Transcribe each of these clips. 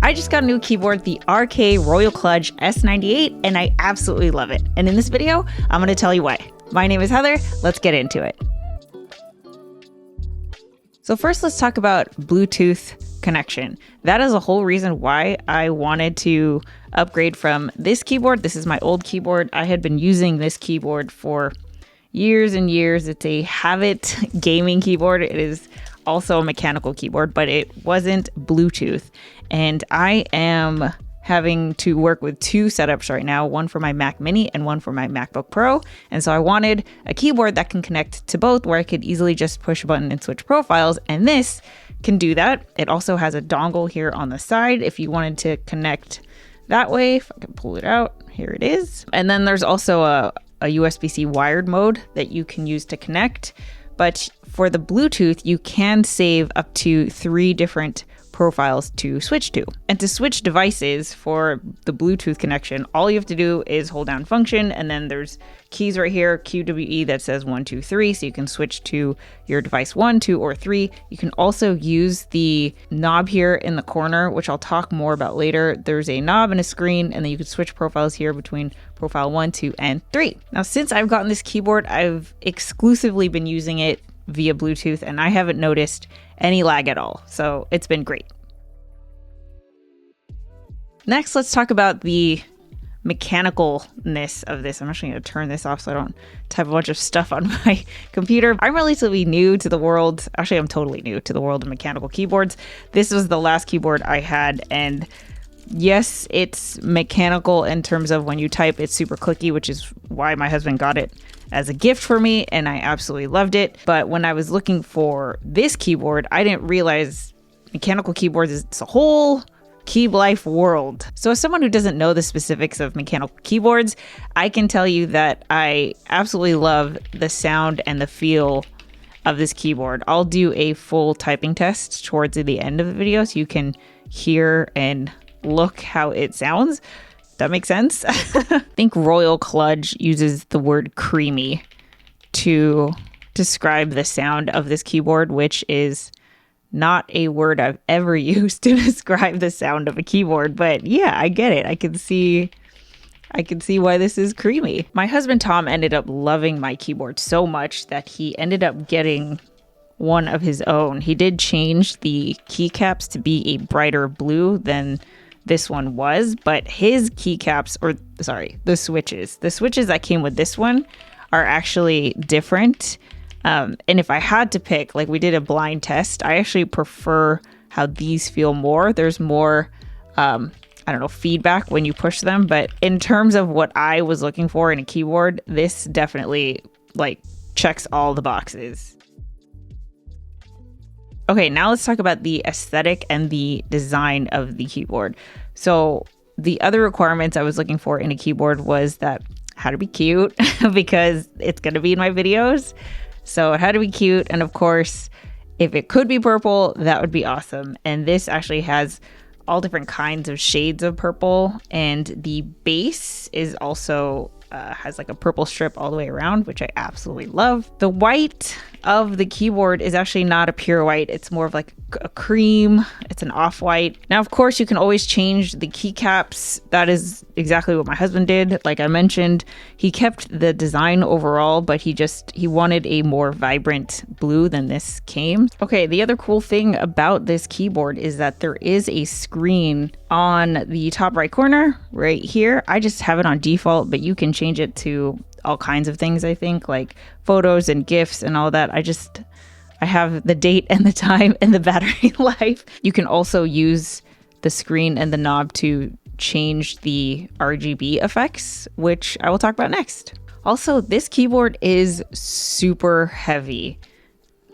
I just got a new keyboard, the RK Royal Kludge S98, and I absolutely love it. And in this video, I'm going to tell you why. My name is Heather. Let's get into it. So first, let's talk about Bluetooth connection. That is a whole reason why I wanted to upgrade from this keyboard. This is my old keyboard. I had been using this keyboard for years and years. It's a Habit gaming keyboard. It is also a mechanical keyboard, but it wasn't Bluetooth. And I am having to work with two setups right now, one for my Mac Mini and one for my MacBook Pro. And so I wanted a keyboard that can connect to both, where I could easily just push a button and switch profiles. And this can do that. It also has a dongle here on the side if you wanted to connect that way. If I can pull it out, here it is. And then there's also a USB-C wired mode that you can use to connect. But for the Bluetooth, you can save up to 3 different profiles to switch to. And to switch devices for the Bluetooth connection, all you have to do is hold down function, and then there's keys right here, QWE, that says 1, 2, 3, so you can switch to your device 1, 2, or 3. You can also use the knob here in the corner, which I'll talk more about later. There's a knob and a screen, and then you can switch profiles here between profile 1, 2, and 3. Now, since I've gotten this keyboard, I've exclusively been using it via Bluetooth, and I haven't noticed any lag at all. So it's been great. Next, let's talk about the mechanicalness of this. I'm actually going to turn this off so I don't type a bunch of stuff on my computer. I'm relatively new to the world. Actually, I'm totally new to the world of mechanical keyboards. This was the last keyboard I had, and yes, it's mechanical in terms of when you type, it's super clicky, which is why my husband got it as a gift for me, and I absolutely loved it. But when I was looking for this keyboard, I didn't realize mechanical keyboards is a whole keyboard life world. So as someone who doesn't know the specifics of mechanical keyboards, I can tell you that I absolutely love the sound and the feel of this keyboard. I'll do a full typing test towards the end of the video so you can hear and look how it sounds. That makes sense? I think Royal Kludge uses the word creamy to describe the sound of this keyboard, which is not a word I've ever used to describe the sound of a keyboard. But yeah, I get it. I can see why this is creamy. My husband Tom ended up loving my keyboard so much that he ended up getting one of his own. He did change the keycaps to be a brighter blue than this one was, but his keycaps, the switches that came with this one are actually different. And if I had to pick, like we did a blind test, I actually prefer how these feel more. There's more, feedback when you push them. But in terms of what I was looking for in a keyboard, this definitely checks all the boxes. Okay, now let's talk about the aesthetic and the design of the keyboard. So the other requirements I was looking for in a keyboard was that it had to be cute because it's going to be in my videos. So it had to be cute. And of course, if it could be purple, that would be awesome. And this actually has all different kinds of shades of purple. And the base is also has like a purple strip all the way around, which I absolutely love. The white of the keyboard is actually not a pure white. It's more of like a cream. It's an off-white. Now, of course, you can always change the keycaps. That is exactly what my husband did. Like I mentioned, he kept the design overall, but he wanted a more vibrant blue than this came. Okay, the other cool thing about this keyboard is that there is a screen on the top right corner right here. I just have it on default, but you can change it to all kinds of things, I think, like photos and GIFs and all that. I have the date and the time and the battery life. You can also use the screen and the knob to change the RGB effects, which I will talk about next. Also, this keyboard is super heavy.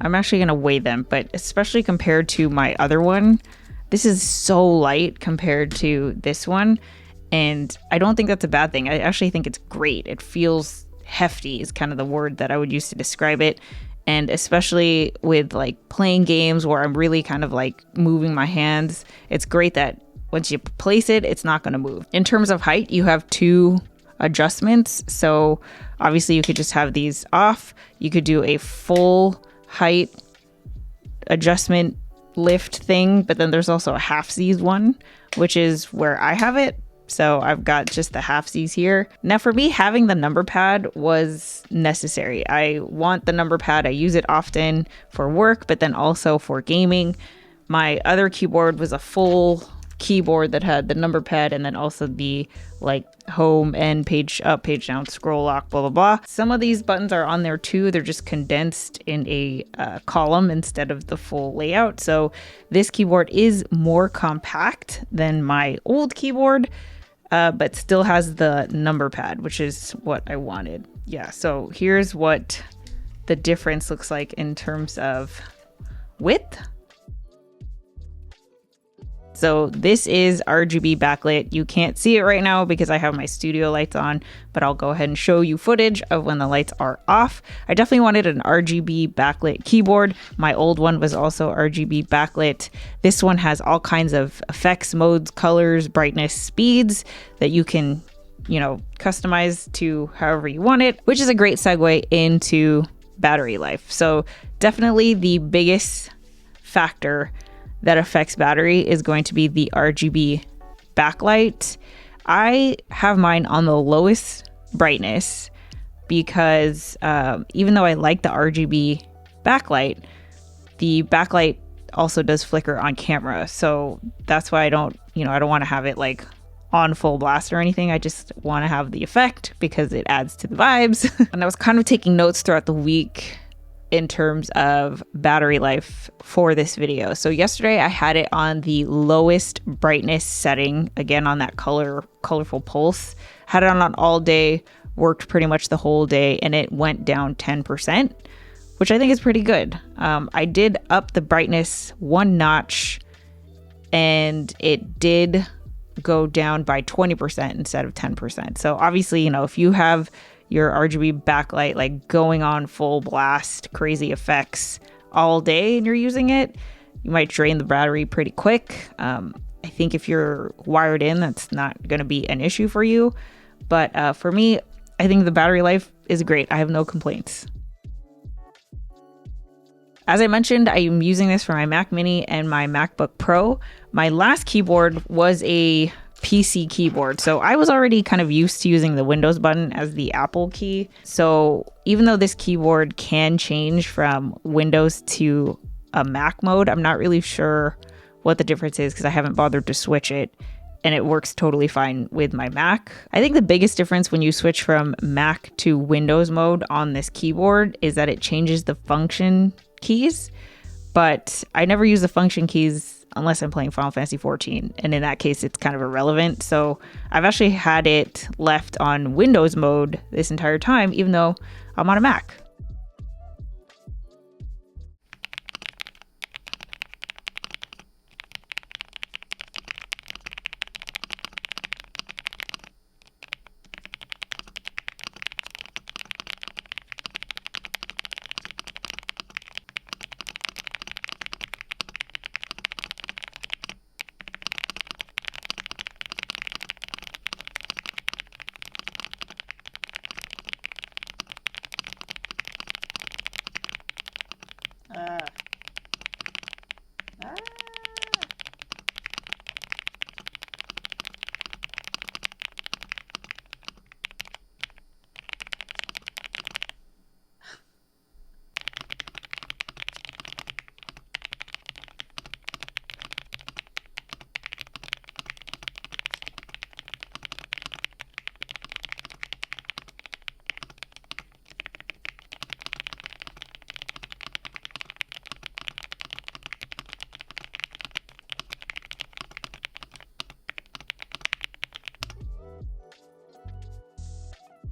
I'm actually going to weigh them, but especially compared to my other one, this is so light compared to this one. And I don't think that's a bad thing. I actually think it's great. It feels hefty is kind of the word that I would use to describe it. And especially with like playing games where I'm really kind of like moving my hands, it's great that once you place it, it's not going to move. In terms of height, you have 2 adjustments. So obviously you could just have these off. You could do a full height adjustment lift thing, but then there's also a half-size one, which is where I have it. So I've got just the halfsies here. Now for me, having the number pad was necessary. I want the number pad. I use it often for work, but then also for gaming. My other keyboard was a full keyboard that had the number pad and then also the like home and page up, page down, scroll lock, blah, blah, blah. Some of these buttons are on there too. They're just condensed in a column instead of the full layout. So this keyboard is more compact than my old keyboard, but still has the number pad, which is what I wanted. Yeah, so here's what the difference looks like in terms of width. So this is RGB backlit. You can't see it right now because I have my studio lights on, but I'll go ahead and show you footage of when the lights are off. I definitely wanted an RGB backlit keyboard. My old one was also RGB backlit. This one has all kinds of effects, modes, colors, brightness, speeds that you can, customize to however you want it, which is a great segue into battery life. So definitely the biggest factor that affects battery is going to be the RGB backlight. I have mine on the lowest brightness because even though I like the RGB backlight, the backlight also does flicker on camera. So that's why I don't want to have it like on full blast or anything. I just want to have the effect because it adds to the vibes. And I was kind of taking notes throughout the week in terms of battery life for this video. So yesterday I had it on the lowest brightness setting, again on that colorful pulse. Had it on all day, worked pretty much the whole day, and it went down 10%, which I think is pretty good. I did up the brightness one notch and it did go down by 20% instead of 10%. So obviously, if you have your RGB backlight like going on full blast, crazy effects all day and you're using it, you might drain the battery pretty quick. I think if you're wired in, that's not going to be an issue for you. But for me, I think the battery life is great. I have no complaints. As I mentioned, I am using this for my Mac Mini and my MacBook Pro. My last keyboard was a PC keyboard. So I was already kind of used to using the Windows button as the Apple key. So even though this keyboard can change from Windows to a Mac mode, I'm not really sure what the difference is because I haven't bothered to switch it, and it works totally fine with my Mac. I think the biggest difference when you switch from Mac to Windows mode on this keyboard is that it changes the function keys, but I never use the function keys unless I'm playing Final Fantasy 14. And in that case, it's kind of irrelevant. So I've actually had it left on Windows mode this entire time, even though I'm on a Mac.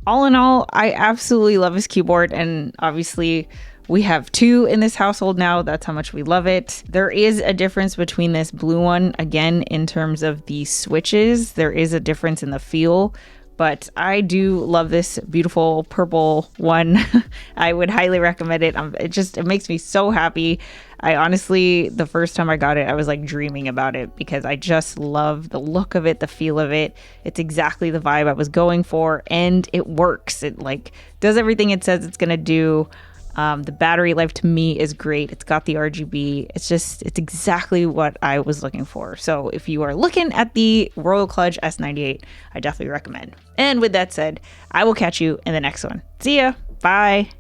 All in all, I absolutely love this keyboard, and obviously we have two in this household now. That's how much we love it. There is a difference between this blue one, again, in terms of the switches. There is a difference in the feel, but I do love this beautiful purple one. I would highly recommend it. It makes me so happy. I honestly, the first time I got it, I was like dreaming about it because I just love the look of it, the feel of it. It's exactly the vibe I was going for, and it works. It like does everything it says it's gonna do. The battery life to me is great. It's got the RGB. It's exactly what I was looking for. So if you are looking at the Royal Kludge S98, I definitely recommend. And with that said, I will catch you in the next one. See ya. Bye.